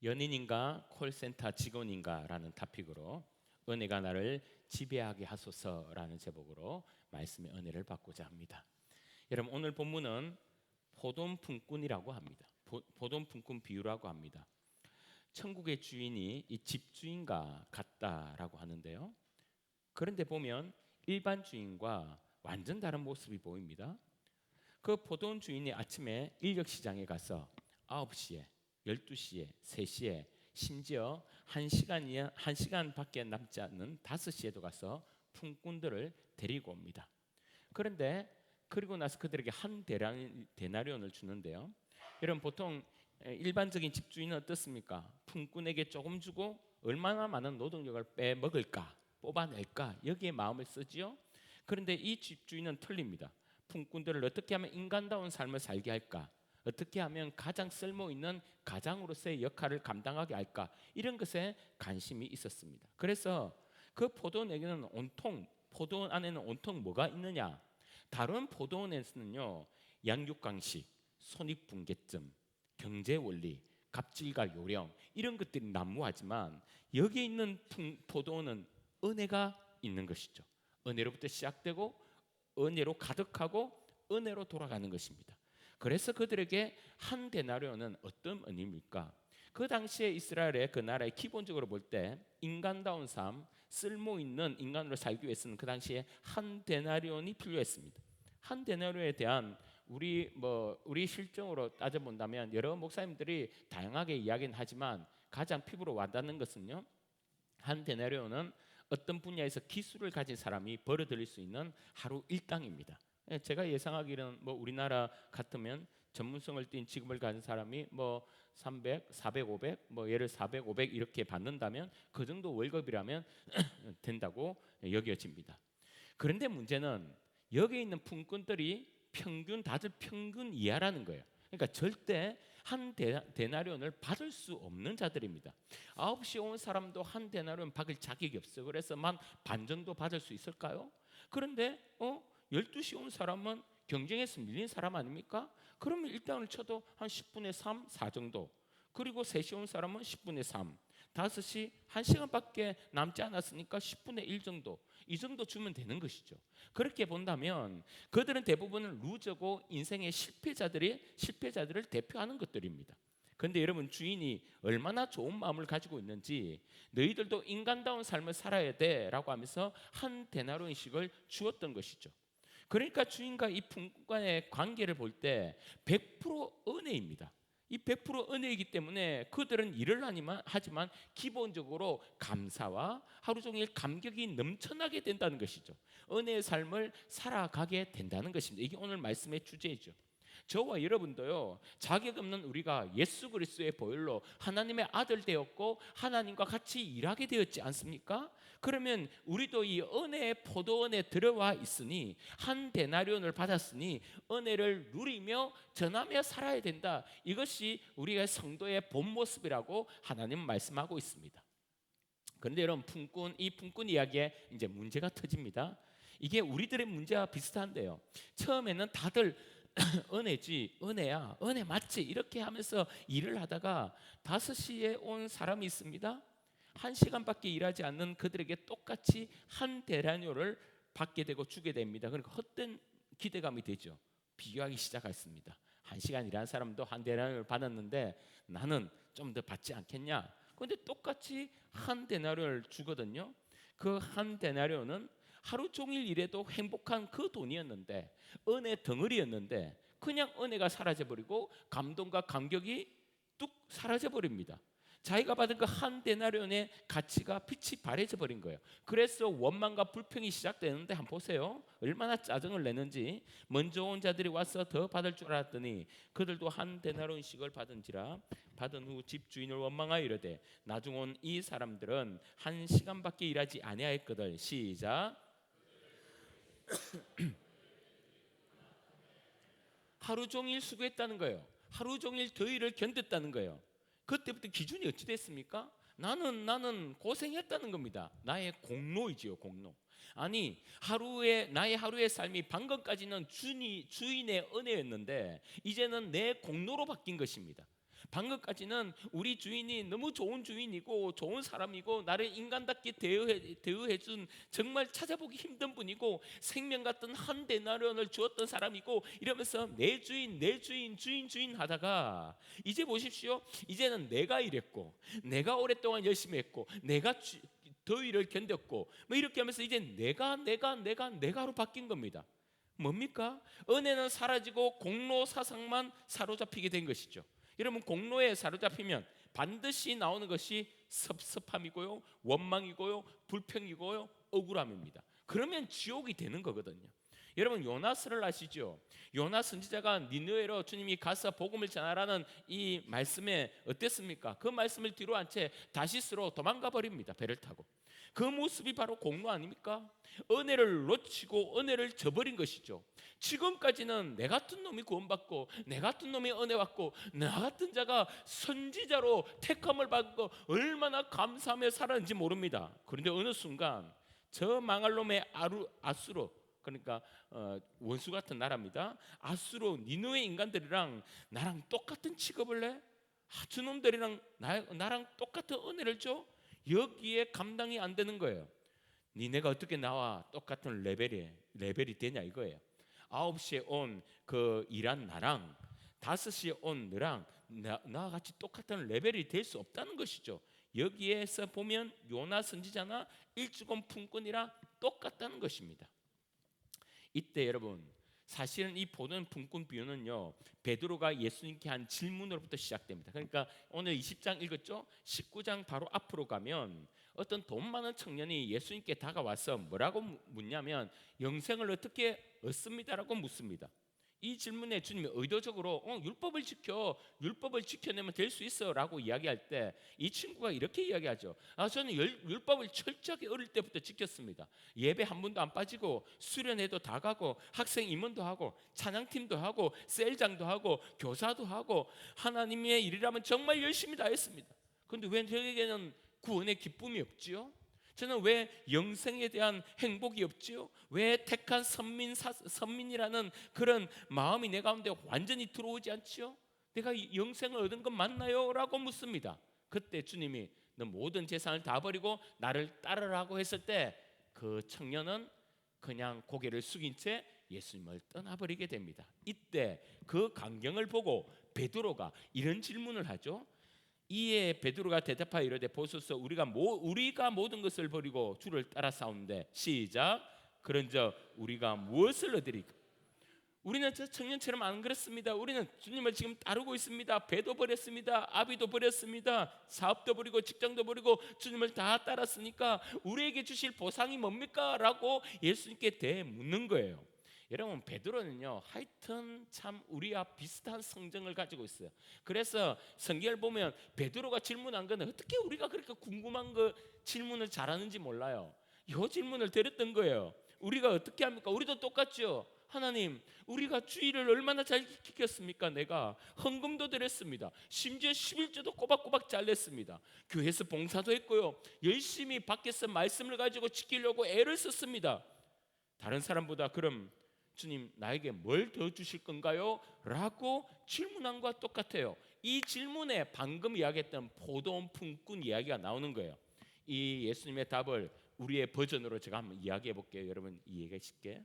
연인인가 콜센터 직원인가라는 토픽으로 은혜가 나를 지배하게 하소서라는 제목으로 말씀의 은혜를 받고자 합니다. 여러분, 오늘 본문은 포돈품꾼이라고 합니다. 포돈품꾼 비유라고 합니다. 천국의 주인이 이 집주인과 같다라고 하는데요. 그런데 보면 일반 주인과 완전 다른 모습이 보입니다. 그 포돈 주인이 아침에 인력시장에 가서 9시에, 12시에, 3시에, 심지어 1시간밖에 남지 않는 5시에도 가서 품꾼들을 데리고 옵니다. 그런데 그리고 나서 그들에게 한 데나리온을 주는데요. 여러분, 보통 일반적인 집주인은 어떻습니까? 품꾼에게 조금 주고 얼마나 많은 노동력을 빼먹을까, 뽑아낼까, 여기에 마음을 쓰지요. 그런데 이 집주인은 틀립니다. 품꾼들을 어떻게 하면 인간다운 삶을 살게 할까, 어떻게 하면 가장 쓸모있는 가장으로서의 역할을 감당하게 할까, 이런 것에 관심이 있었습니다. 그래서 그 포도원에게는 포도원 안에는 온통 뭐가 있느냐? 다른 포도원에서는요, 양육강식, 손익분계점, 경제원리, 갑질과 요령, 이런 것들이 난무하지만 여기에 있는 포도원은 은혜가 있는 것이죠. 은혜로부터 시작되고 은혜로 가득하고 은혜로 돌아가는 것입니다. 그래서 그들에게 한 데나리온은 어떤 의미입니까? 그 당시에 이스라엘의 그 나라의 기본적으로 볼 때 인간다운 삶, 쓸모 있는 인간으로 살기 위해서는 그 당시에 한 데나리온이 필요했습니다. 한 데나리온에 대한 우리 실정으로 따져 본다면 여러 목사님들이 다양하게 이야기는 하지만 가장 피부로 와닿는 것은요, 한 데나리온은 어떤 분야에서 기술을 가진 사람이 벌어들일 수 있는 하루 일당입니다. 제가 예상하기는 우리나라 같으면 전문성을 띈 직업을 가진 사람이 300, 400, 500, 예를 400, 500 이렇게 받는다면 그 정도 월급이라면 된다고 여겨집니다. 그런데 문제는 여기에 있는 품꾼들이 다들 평균 이하라는 거예요. 그러니까 절대 한 데나리온을 받을 수 없는 자들입니다. 9시에 온 사람도 한 데나리온 받을 자격이 없어요. 그래서 반 정도 받을 수 있을까요? 그런데 12시에 온 사람은 경쟁에서 밀린 사람 아닙니까? 그러면 일당을 쳐도 한 10분의 3, 4 정도. 그리고 3시에 온 사람은 10분의 3, 5시 1시간밖에 남지 않았으니까 10분의 1 정도, 이 정도 주면 되는 것이죠. 그렇게 본다면 그들은 대부분은 루저고 인생의 실패자들을 대표하는 것들입니다. 그런데 여러분, 주인이 얼마나 좋은 마음을 가지고 있는지, 너희들도 인간다운 삶을 살아야 돼 라고 하면서 한 데나리온씩을 주었던 것이죠. 그러니까 주인과 이 품꾼의 관계를 볼 때 100% 은혜입니다. 이 100% 은혜이기 때문에 그들은 일을 하지만 기본적으로 감사와 하루 종일 감격이 넘쳐나게 된다는 것이죠. 은혜의 삶을 살아가게 된다는 것입니다. 이게 오늘 말씀의 주제이죠. 저와 여러분도요, 자격 없는 우리가 예수 그리스도의 보혈로 하나님의 아들 되었고 하나님과 같이 일하게 되었지 않습니까? 그러면 우리도 이 은혜의 포도원에 들어와 있으니, 한 데나리온을 받았으니 은혜를 누리며 전하며 살아야 된다. 이것이 우리가 성도의 본 모습이라고 하나님은 말씀하고 있습니다. 그런데 여러분, 이 품꾼 이야기에 이제 문제가 터집니다. 이게 우리들의 문제와 비슷한데요, 처음에는 다들 은혜지, 은혜야, 은혜 맞지, 이렇게 하면서 일을 하다가 5시에 온 사람이 있습니다. 1시간밖에 일하지 않는 그들에게 똑같이 한 데나리온을 받게 되고 주게 됩니다. 그러니까 헛된 기대감이 되죠. 비교하기 시작했습니다. 1시간 일한 사람도 한 데나리온을 받았는데 나는 좀 더 받지 않겠냐? 그런데 똑같이 한 데나리온을 주거든요. 그 한 데나리온은 하루 종일 일해도 행복한 그 돈이었는데, 은혜 덩어리였는데 그냥 은혜가 사라져버리고 감동과 감격이 뚝 사라져버립니다. 자기가 받은 그 한 데나리온의 가치가 빛이 발해져 버린 거예요. 그래서 원망과 불평이 시작되는데, 한번 보세요. 얼마나 짜증을 내는지. 먼저 온 자들이 와서 더 받을 줄 알았더니 그들도 한 데나리온씩을 받은지라. 받은 후 집주인을 원망하여 이르되 나중 온 이 사람들은 1시간밖에 일하지 아니하였거든. 시작. 하루 종일 수고했다는 거예요. 하루 종일 더위를 견뎠다는 거예요. 그때부터 기준이 어찌 됐습니까? 나는 고생했다는 겁니다. 나의 공로이지요, 공로. 아니, 나의 하루의 삶이 방금까지는 주인의 은혜였는데 이제는 내 공로로 바뀐 것입니다. 방금까지는 우리 주인이 너무 좋은 주인이고 좋은 사람이고 나를 인간답게 대우해준 정말 찾아보기 힘든 분이고 생명 같은 한 데나리온을 주었던 사람이고 이러면서 내 주인 내 주인 주인 하다가 이제 보십시오. 이제는 내가 일했고 내가 오랫동안 열심히 했고 내가 더위를 견뎠고 뭐 이렇게 하면서 이제 내가로 바뀐 겁니다. 뭡니까? 은혜는 사라지고 공로 사상만 사로잡히게 된 것이죠. 여러분, 공로에 사로잡히면 반드시 나오는 것이 섭섭함이고요, 원망이고요, 불평이고요, 억울함입니다. 그러면 지옥이 되는 거거든요. 여러분, 요나스를 아시죠? 요나 선지자가 니느웨로 주님이 가서 복음을 전하라는 이 말씀에 어땠습니까? 그 말씀을 뒤로 한 채 다시스로 도망가 버립니다. 배를 타고. 그 모습이 바로 공로 아닙니까? 은혜를 놓치고 은혜를 저버린 것이죠. 지금까지는 내 같은 놈이 구원받고 내 같은 놈이 은혜 받고 나 같은 자가 선지자로 택함을 받고 얼마나 감사하며 살았는지 모릅니다. 그런데 어느 순간 저 망할 놈의 아수로, 그러니까 원수 같은 나라입니다. 아수로 니느웨 인간들이랑 나랑 똑같은 취급을 해? 저놈들이랑 나랑 똑같은 은혜를 줘? 여기에 감당이 안 되는 거예요. 니네가 어떻게 나와 똑같은 레벨이 되냐 이거예요. 9시에 온 그 일한 나랑 5시에 온 너랑 나와 같이 똑같은 레벨이 될 수 없다는 것이죠. 여기에서 보면 요나 선지자나 일주건 품꾼이랑 똑같다는 것입니다. 이때 여러분, 사실은 이 보는 품꾼 비유는요, 베드로가 예수님께 한 질문으로부터 시작됩니다. 그러니까 오늘 20장 읽었죠? 19장 바로 앞으로 가면 어떤 돈 많은 청년이 예수님께 다가와서 뭐라고 묻냐면 영생을 어떻게 얻습니다라고 묻습니다. 이 질문에 주님이 의도적으로 율법을 지켜내면 될 수 있어라고 이야기할 때 이 친구가 이렇게 이야기하죠. 저는 율법을 철저하게 어릴 때부터 지켰습니다. 예배 한 번도 안 빠지고 수련회도 다 가고 학생 임원도 하고 찬양팀도 하고 셀장도 하고 교사도 하고 하나님의 일이라면 정말 열심히 다 했습니다. 그런데 왜 저에게는 구원의 기쁨이 없지요? 저는 왜 영생에 대한 행복이 없지요? 왜 택한 선민이라는 그런 마음이 내 가운데 완전히 들어오지 않지요? 내가 영생을 얻은 건 맞나요? 라고 묻습니다. 그때 주님이 너 모든 재산을 다 버리고 나를 따르라고 했을 때 그 청년은 그냥 고개를 숙인 채 예수님을 떠나버리게 됩니다. 이때 그 광경을 보고 베드로가 이런 질문을 하죠. 이에 베드로가 대답하여 이르되 보소서 우리가 모든 것을 버리고 주를 따라 싸우는데 시작 그런즉 우리가 무엇을 얻으리까? 우리는 저 청년처럼 안 그렇습니다. 우리는 주님을 지금 따르고 있습니다. 배도 버렸습니다. 아비도 버렸습니다. 사업도 버리고 직장도 버리고 주님을 다 따랐으니까 우리에게 주실 보상이 뭡니까? 라고 예수님께 대묻는 거예요. 여러분, 베드로는요 하여튼 참 우리와 비슷한 성정을 가지고 있어요. 그래서 성경을 보면 베드로가 질문한 건 어떻게 우리가 그렇게 궁금한 거 질문을 잘하는지 몰라요. 이 질문을 드렸던 거예요. 우리가 어떻게 합니까? 우리도 똑같죠. 하나님, 우리가 주의를 얼마나 잘 지켰습니까? 내가 헌금도 드렸습니다. 심지어 11조도 꼬박꼬박 잘 냈습니다. 교회에서 봉사도 했고요. 열심히 밖에서 말씀을 가지고 지키려고 애를 썼습니다. 다른 사람보다 그럼 주님 나에게 뭘 더 주실 건가요? 라고 질문한 것과 똑같아요. 이 질문에 방금 이야기했던 포도원 품꾼 이야기가 나오는 거예요. 이 예수님의 답을 우리의 버전으로 제가 한번 이야기해 볼게요. 여러분 이해가 쉽게.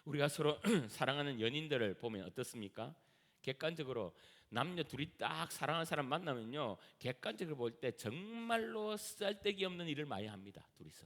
우리가 서로 사랑하는 연인들을 보면 어떻습니까? 객관적으로 남녀 둘이 딱 사랑하는 사람 만나면요, 객관적으로 볼 때 정말로 쓸데기 없는 일을 많이 합니다. 둘이서.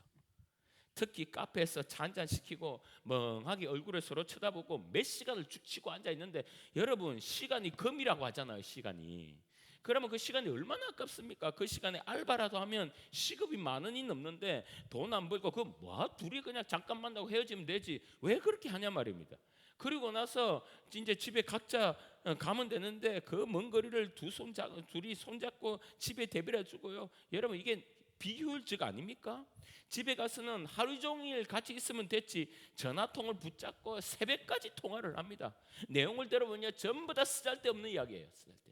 특히 카페에서 차 한잔 시키고 멍하게 얼굴을 서로 쳐다보고 몇 시간을 죽치고 앉아 있는데, 여러분 시간이 금이라고 하잖아요. 시간이. 그러면 그 시간이 얼마나 아깝습니까? 그 시간에 알바라도 하면 시급이 10,000원이 넘는데 돈 안 벌고 그 뭐 둘이 그냥 잠깐 만나고 헤어지면 되지 왜 그렇게 하냐 말입니다. 그리고 나서 이제 집에 각자 가면 되는데 그 먼 거리를 둘이 손잡고 집에 대비해 주고요. 여러분 이게 비효율적 아닙니까? 집에 가서는 하루 종일 같이 있으면 됐지 전화통을 붙잡고 새벽까지 통화를 합니다. 내용을 들어보면 전부 다 쓰잘데없는 이야기예요. 쓰잘데없는.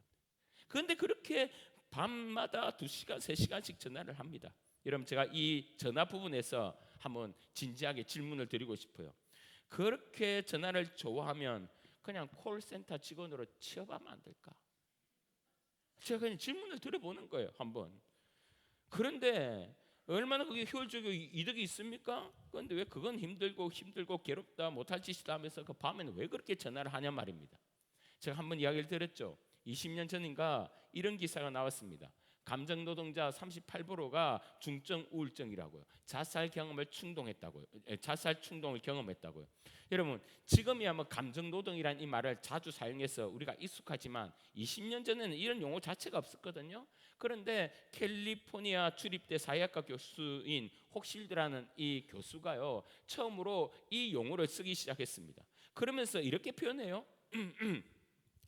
그런데 그렇게 밤마다 2시간, 3시간씩 전화를 합니다. 여러분 제가 이 전화 부분에서 한번 진지하게 질문을 드리고 싶어요. 그렇게 전화를 좋아하면 그냥 콜센터 직원으로 취업하면 안 될까? 제가 그냥 질문을 드려보는 거예요, 한번. 그런데 얼마나 그게 효율적이고 이득이 있습니까? 그런데 왜 그건 힘들고 괴롭다 못할 짓이다 하면서 그 밤에는 왜 그렇게 전화를 하냐 말입니다. 제가 한번 이야기를 드렸죠. 20년 전인가 이런 기사가 나왔습니다. 감정 노동자 38%가 중증 우울증이라고요. 자살 충동을 경험했다고요. 여러분, 지금이야 뭐 감정 노동이라는 이 말을 자주 사용해서 우리가 익숙하지만 20년 전에는 이런 용어 자체가 없었거든요. 그런데 캘리포니아 주립대 사회학과 교수인 혹실드라는 이 교수가요, 처음으로 이 용어를 쓰기 시작했습니다. 그러면서 이렇게 표현해요.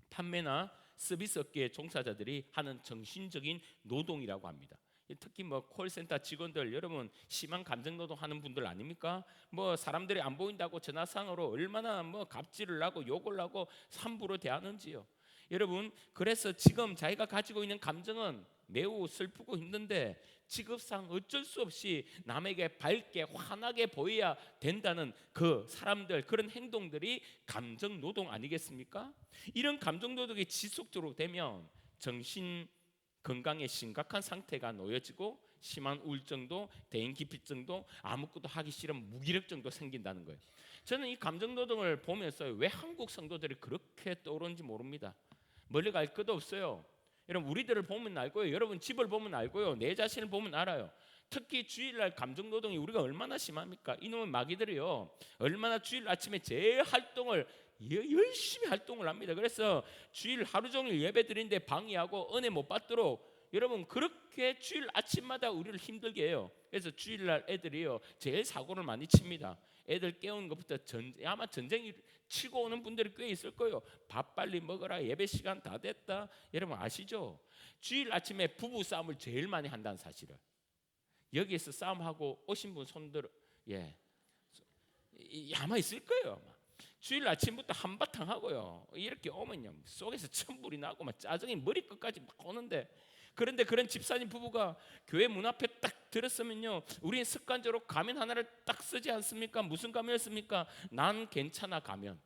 판매나 서비스 업계 종사자들이 하는 정신적인 노동이라고 합니다. 특히 뭐 콜센터 직원들, 여러분 심한 감정 노동하는 분들 아닙니까? 뭐 사람들이 안 보인다고 전화상으로 얼마나 뭐 갑질을 하고 욕을 하고 함부로 대하는지요. 여러분, 그래서 지금 자기가 가지고 있는 감정은 매우 슬프고 힘든데 직업상 어쩔 수 없이 남에게 밝게 환하게 보여야 된다는 그 사람들, 그런 행동들이 감정 노동 아니겠습니까? 이런 감정 노동이 지속적으로 되면 정신 건강에 심각한 상태가 놓여지고 심한 우울증도 대인기피증도 아무것도 하기 싫은 무기력증도 생긴다는 거예요. 저는 이 감정 노동을 보면서 왜 한국 성도들이 그렇게 떠오르는지 모릅니다. 멀리 갈 것도 없어요. 여러분, 우리들을 보면 알고요. 여러분 집을 보면 알고요. 내 자신을 보면 알아요. 특히 주일날 감정 노동이 우리가 얼마나 심합니까? 이놈의 마귀들이요, 얼마나 주일 아침에 제일 활동을 열심히 활동을 합니다. 그래서 주일 하루 종일 예배 드리는데 방해하고 은혜 못 받도록, 여러분 그렇게 주일 아침마다 우리를 힘들게 해요. 그래서 주일날 애들이요 제일 사고를 많이 칩니다. 애들 깨우는 것부터 아마 전쟁이 치고 오는 분들이 꽤 있을 거예요. 밥 빨리 먹어라, 예배 시간 다 됐다. 여러분 아시죠? 주일 아침에 부부 싸움을 제일 많이 한다는 사실을. 여기에서 싸움하고 오신 분 손들, 아마 있을 거예요. 주일 아침부터 한바탕 하고요, 이렇게 오면요 속에서 천불이 나고 막 짜증이 머리끝까지 막 오는데, 그런데 그런 집사님 부부가 교회 문 앞에 딱 들었으면요, 우리는 습관적으로 가면 하나를 딱 쓰지 않습니까? 무슨 가면을 씁니까? 난 괜찮아 가면,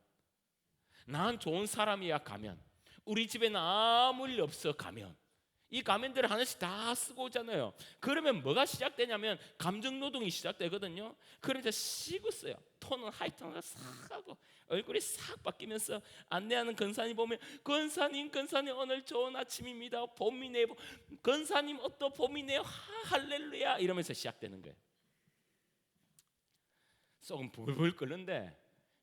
난 좋은 사람이야 가면, 우리 집에는 아무 일 없어 가면, 이 가면들을 하나씩 다 쓰고 오잖아요. 그러면 뭐가 시작되냐면 감정 노동이 시작되거든요. 그러자 쉬고 써요. 톤은 하이톤으로 싹 하고 얼굴이 싹 바뀌면서 안내하는 권사님 보면, 권사님 오늘 좋은 아침입니다. 봄이네요. 권사님 어떤 봄이네요. 할렐루야 이러면서 시작되는 거예요. 속은 불불 끓는데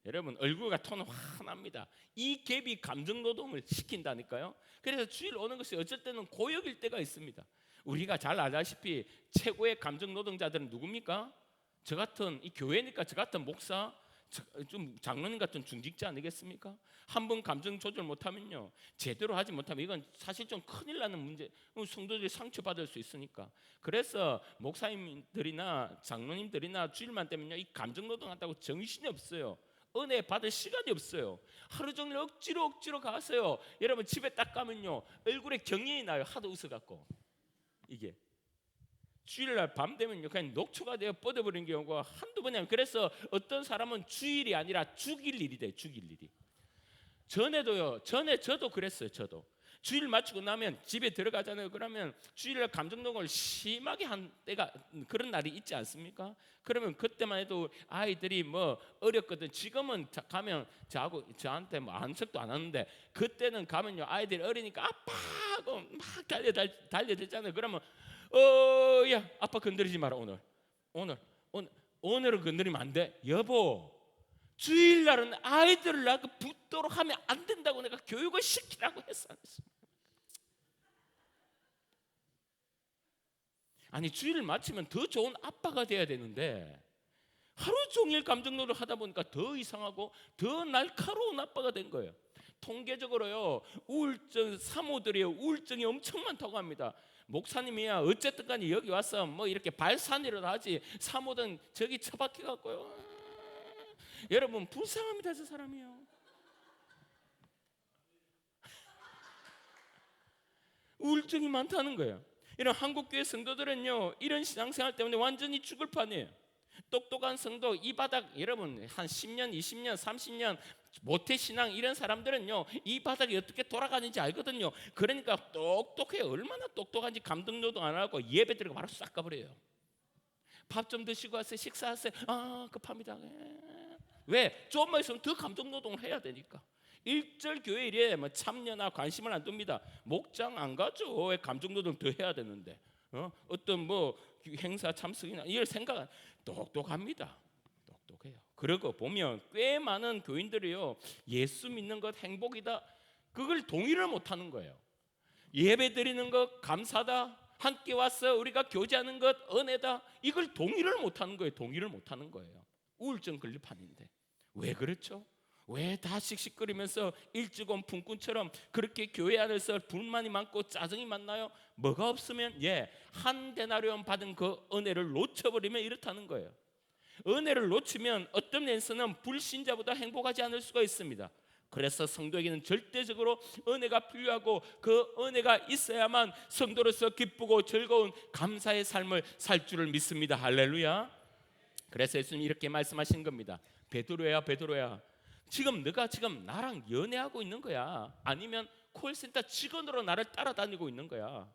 여러분 얼굴과 톤은 환합니다. 이 갭이 감정 노동을 시킨다니까요. 그래서 주일 오는 것이 어쩔 때는 고역일 때가 있습니다. 우리가 잘 알다시피 최고의 감정 노동자들은 누굽니까? 저 같은 이 교회니까 저 같은 목사, 좀 장로님 같은 중직자 아니겠습니까? 한 번 감정 조절 못하면요, 제대로 하지 못하면 이건 사실 좀 큰일 나는 문제, 성도들이 상처받을 수 있으니까. 그래서 목사님들이나 장로님들이나 주일만 되면요 이 감정 노동한다고 정신이 없어요. 은혜 받을 시간이 없어요. 하루 종일 억지로 가세요. 여러분 집에 딱 가면요 얼굴에 경련이 나요. 하도 웃어갖고. 이게 주일날 밤 되면요 그냥 녹초가 되어 뻗어버리는 경우가 한두 번이에요. 그래서 어떤 사람은 주일이 아니라 죽일 일이 돼요. 죽일 일이. 전에 저도 그랬어요. 저도 주일 마치고 나면 집에 들어가잖아요. 그러면 주일날 감정노동을 심하게 한 때가, 그런 날이 있지 않습니까? 그러면 그때만 해도 아이들이 뭐 어렸거든. 지금은 가면 저한테 뭐 안색도 안 하는데, 그때는 가면요 아이들이 어리니까 아빠하고 막 달려들잖아요. 그러면 야 아빠 건드리지 마라. 오늘은 건드리면 안 돼. 여보, 주일날은 아이들을 낳고 붙도록 하면 안 된다고 내가 교육을 시키라고 했어, 안 했어? 아니 주일을 마치면 더 좋은 아빠가 돼야 되는데 하루 종일 감정 노동을 하다 보니까 더 이상하고 더 날카로운 아빠가 된 거예요. 통계적으로요 우울증 사모들이요 우울증이 엄청 많다고 합니다. 목사님이야 어쨌든 간에 여기 와서 뭐 이렇게 발산이라도 하지 사모든 저기 처박혀 갖고요. 여러분 불쌍합니다. 저 사람이요. 우울증이 많다는 거예요. 이런 한국교회 성도들은요 이런 신앙생활 때문에 완전히 죽을 판이에요. 똑똑한 성도 이 바닥, 여러분 한 10년 20년 30년 모태신앙 이런 사람들은요, 이 바닥이 어떻게 돌아가는지 알거든요. 그러니까 똑똑해요. 얼마나 똑똑한지 감동노동 안 하고 예배 드리고 바로 싹 가버려요. 밥 좀 드시고 와서 식사하세요. 아, 급합니다. 왜? 조금만 있으면 더 감동노동을 해야 되니까. 일절 교회일에 뭐 참여나 관심을 안 둡니다. 목장 안 가죠. 왜 감정노동 더 해야 되는데? 어떤 뭐 행사 참석이나 이럴 생각 똑똑합니다. 똑똑해요. 그러고 보면 꽤 많은 교인들이요, 예수 믿는 것 행복이다, 그걸 동의를 못하는 거예요. 예배 드리는 것 감사다, 함께 와서 우리가 교제하는 것 은혜다, 이걸 동의를 못하는 거예요. 동의를 못하는 거예요. 우울증 걸릴 판인데. 왜 그렇죠? 왜 다 씩씩거리면서 일찍 온 품꾼처럼 그렇게 교회 안에서 불만이 많고 짜증이 많나요? 뭐가 없으면 한 데나리온 받은 그 은혜를 놓쳐버리면 이렇다는 거예요. 은혜를 놓치면 어떤 면에서는 불신자보다 행복하지 않을 수가 있습니다. 그래서 성도에게는 절대적으로 은혜가 필요하고 그 은혜가 있어야만 성도로서 기쁘고 즐거운 감사의 삶을 살 줄을 믿습니다. 할렐루야. 그래서 예수님이 이렇게 말씀하신 겁니다. 베드로야, 베드로야, 지금 너가 지금 나랑 연애하고 있는 거야? 아니면 콜센터 직원으로 나를 따라다니고 있는 거야?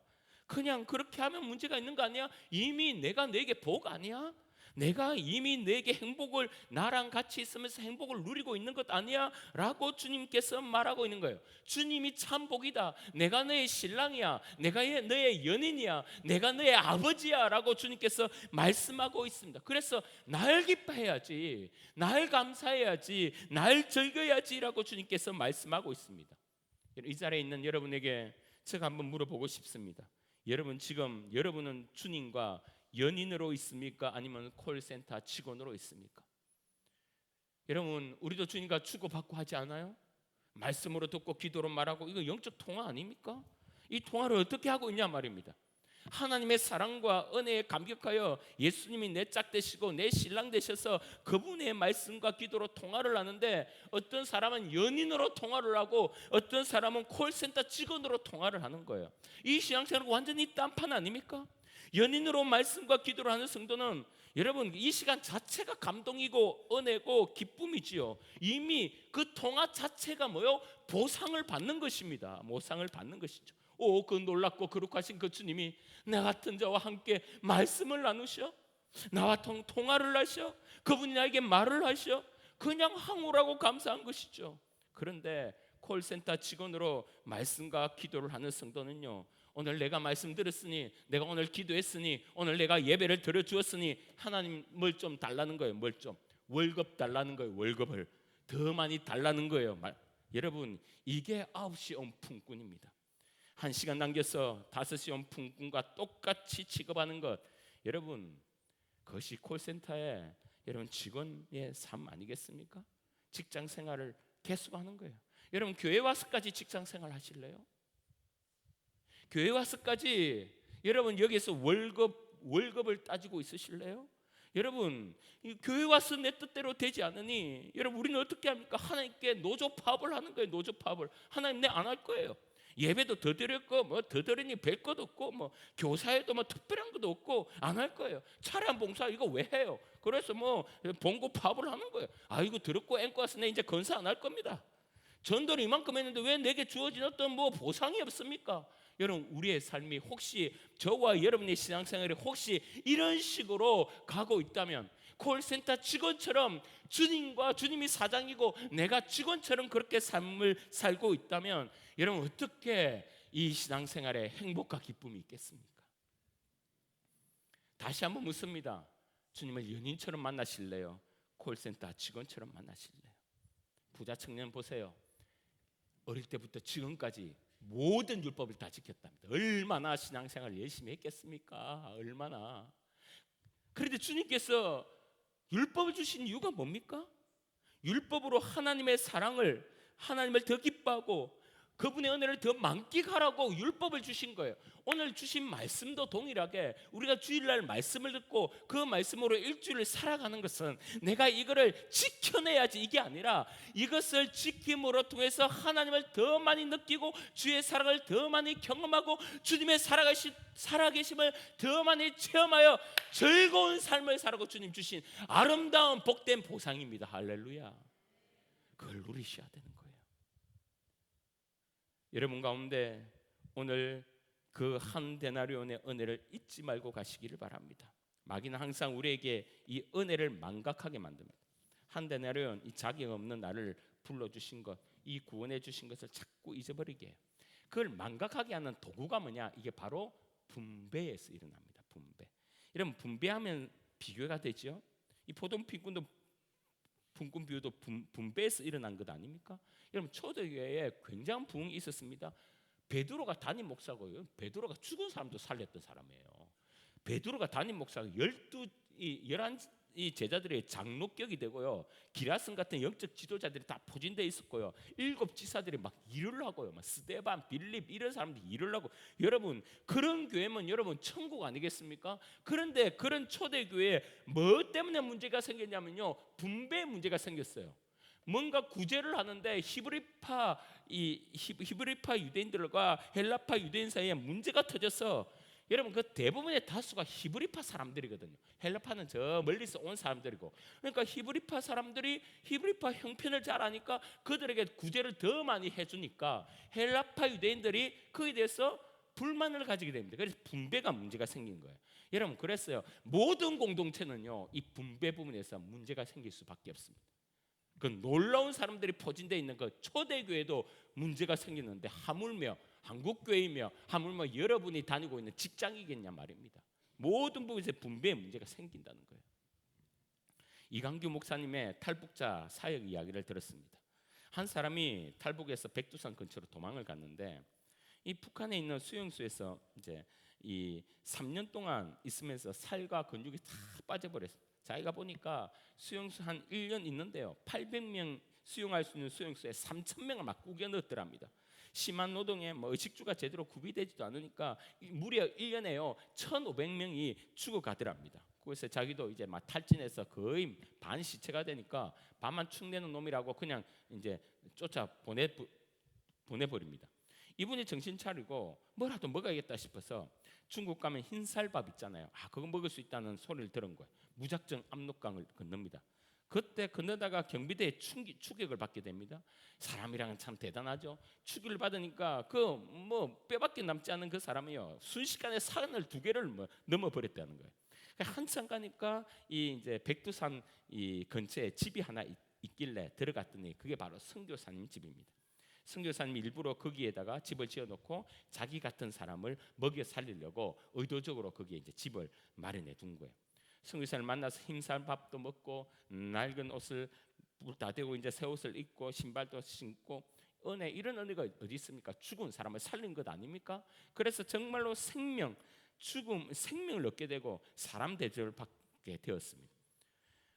그냥 그렇게 하면 문제가 있는 거 아니야? 이미 내가 너에게 복 아니야? 내가 이미 너에게 행복을, 나랑 같이 있으면서 행복을 누리고 있는 것 아니야? 라고 주님께서 말하고 있는 거예요. 주님이 참 복이다, 내가 너의 신랑이야, 내가 너의 연인이야, 내가 너의 아버지야 라고 주님께서 말씀하고 있습니다. 그래서 날 기뻐해야지, 날 감사해야지, 날 즐겨야지 라고 주님께서 말씀하고 있습니다. 이 자리에 있는 여러분에게 제가 한번 물어보고 싶습니다. 여러분, 지금 여러분은 주님과 연인으로 있습니까? 아니면 콜센터 직원으로 있습니까? 여러분, 우리도 주님과 주고받고 하지 않아요? 말씀으로 듣고 기도로 말하고, 이거 영적 통화 아닙니까? 이 통화를 어떻게 하고 있냐 말입니다. 하나님의 사랑과 은혜에 감격하여 예수님이 내 짝 되시고 내 신랑 되셔서 그분의 말씀과 기도로 통화를 하는데, 어떤 사람은 연인으로 통화를 하고 어떤 사람은 콜센터 직원으로 통화를 하는 거예요. 이 신앙생활은 완전히 딴판 아닙니까? 연인으로 말씀과 기도를 하는 성도는 여러분, 이 시간 자체가 감동이고 은혜고 기쁨이지요. 이미 그 통화 자체가 뭐요? 보상을 받는 것입니다. 보상을 받는 것이죠. 그 놀랍고 거룩하신 그 주님이 나 같은 자와 함께 말씀을 나누셔, 나와 통화를 하셔, 그분이 나에게 말을 하셔, 그냥 항우라고 감사한 것이죠. 그런데 콜센터 직원으로 말씀과 기도를 하는 성도는요, 오늘 내가 말씀 들었으니, 내가 오늘 기도했으니, 오늘 내가 예배를 드려주었으니 하나님을 좀 달라는 거예요. 뭘 좀? 월급 달라는 거예요. 월급을 더 많이 달라는 거예요. 여러분, 이게 9시 온 품꾼입니다. 1시간 남겨서 5시 온 품꾼과 똑같이 취급하는 것, 여러분, 그것이 콜센터의 여러분 직원의 삶 아니겠습니까? 직장 생활을 계속하는 거예요. 여러분, 교회 와서까지 직장 생활 하실래요? 교회 와서까지 여러분 여기서 월급을 따지고 있으실래요? 여러분, 교회 와서 내 뜻대로 되지 않으니 여러분, 우리는 어떻게 합니까? 하나님께 노조 파업을 하는 거예요. 노조 파업을. 하나님, 내 안 할 거예요. 예배도 더 드렸고 뭐 더 드리니 뵐 것도 없고 뭐 교사에도 뭐 특별한 것도 없고 안 할 거예요. 차량 봉사 이거 왜 해요? 그래서 뭐 봉고 파업을 하는 거예요. 이거 들었고 앵꼬 와서 내 이제 건사 안 할 겁니다. 전도를 이만큼 했는데 왜 내게 주어진 어떤 뭐 보상이 없습니까? 여러분, 우리의 삶이 혹시 저와 여러분의 신앙생활이 혹시 이런 식으로 가고 있다면, 콜센터 직원처럼 주님과 주님이 사장이고 내가 직원처럼 그렇게 삶을 살고 있다면, 여러분 어떻게 이 신앙생활에 행복과 기쁨이 있겠습니까? 다시 한번 묻습니다. 주님을 연인처럼 만나실래요? 콜센터 직원처럼 만나실래요? 부자 청년 보세요. 어릴 때부터 지금까지 모든 율법을 다 지켰답니다. 얼마나 신앙생활을 열심히 했겠습니까? 얼마나. 그런데 주님께서 율법을 주신 이유가 뭡니까? 율법으로 하나님의 사랑을, 하나님을 더 기뻐하고 그분의 은혜를 더 만끽하라고 율법을 주신 거예요. 오늘 주신 말씀도 동일하게 우리가 주일날 말씀을 듣고 그 말씀으로 일주일을 살아가는 것은 내가 이거를 지켜내야지 이게 아니라, 이것을 지킴으로 통해서 하나님을 더 많이 느끼고 주의 사랑을 더 많이 경험하고 주님의 살아계심을 더 많이 체험하여 즐거운 삶을 살아고 주님 주신 아름다운 복된 보상입니다. 할렐루야. 그걸 누리셔야 되는 거예요. 여러분 가운데 오늘 그 한 데나리온의 은혜를 잊지 말고 가시기를 바랍니다. 마귀는 항상 우리에게 이 은혜를 망각하게 만듭니다. 한 데나리온, 이 자격 없는 나를 불러주신 것, 이 구원해 주신 것을 자꾸 잊어버리게 해요. 그걸 망각하게 하는 도구가 뭐냐? 이게 바로 분배에서 일어납니다. 분배. 이런 분배하면 비교가 되죠. 이 포도 핀꾼도 분꾼 비유도 분배에서 일어난 것 아닙니까? 여러분 초대교회에 굉장한 부흥이 있었습니다. 베드로가 담임 목사고요. 베드로가 죽은 사람도 살렸던 사람이에요. 베드로가 담임 목사가 11이 제자들의 장로격이 되고요. 기라슨 같은 영적 지도자들이 다 포진되어 있었고요. 7 지사들이 막 일을 하고요. 막 스데반, 빌립 이런 사람들이 일을 하고. 여러분 그런 교회면 여러분 천국 아니겠습니까? 그런데 그런 초대교회에 뭐 때문에 문제가 생겼냐면요. 분배 문제가 생겼어요. 뭔가 구제를 하는데 히브리파 유대인들과 헬라파 유대인 사이에 문제가 터져서 여러분 그 대부분의 다수가 히브리파 사람들이거든요. 헬라파는 저 멀리서 온 사람들이고, 그러니까 히브리파 사람들이 히브리파 형편을 잘 아니까 그들에게 구제를 더 많이 해주니까 헬라파 유대인들이 그에 대해서 불만을 가지게 됩니다. 그래서 분배가 문제가 생긴 거예요. 여러분 그랬어요. 모든 공동체는요 이 분배 부분에서 문제가 생길 수밖에 없습니다. 그 놀라운 사람들이 포진되어 있는 그 초대교회도 문제가 생기는데 하물며 한국교회이며 하물며 여러분이 다니고 있는 직장이겠냐 말입니다. 모든 부분에서 분배의 문제가 생긴다는 거예요. 이강규 목사님의 탈북자 사역 이야기를 들었습니다. 한 사람이 탈북해서 백두산 근처로 도망을 갔는데 이 북한에 있는 수용소에서 이제 이 3년 동안 있으면서 살과 근육이 다 빠져버렸어요. 자기가 보니까 수용소 한 1년 있는데요 800명 수용할 수 있는 수용소에 3,000명을 막 꾸겨 넣었더랍니다. 심한 노동에 뭐 의식주가 제대로 구비되지도 않으니까 무려 1년에요 1,500명이 죽어가더랍니다. 그래서 자기도 이제 막 탈진해서 거의 반 시체가 되니까 반만 축내는 놈이라고 그냥 이제 쫓아 보내버립니다. 이분이 정신 차리고 뭐라도 먹어야겠다 싶어서 중국 가면 흰쌀밥 있잖아요. 그거 먹을 수 있다는 소리를 들은 거예요. 무작정 압록강을 건넙니다. 그때 건너다가 경비대에 추격을 받게 됩니다. 사람이랑은 참 대단하죠. 추격을 받으니까 그 뭐 뼈밖에 남지 않은 그 사람이요 순식간에 산을 2개를 넘어버렸다는 거예요. 한참 가니까 이 이제 백두산 이 근처에 집이 하나 있길래 들어갔더니 그게 바로 선교사님 집입니다. 선교사님이 일부러 거기에다가 집을 지어놓고 자기 같은 사람을 먹여 살리려고 의도적으로 거기에 이제 집을 마련해 둔 거예요. 선교사를 만나서 흰쌀밥도 먹고 낡은 옷을 다 대고 이제 새 옷을 입고 신발도 신고 은혜 이런 은혜가 어디 있습니까? 죽은 사람을 살린 것 아닙니까? 그래서 정말로 생명을 얻게 되고 사람 대접을 받게 되었습니다.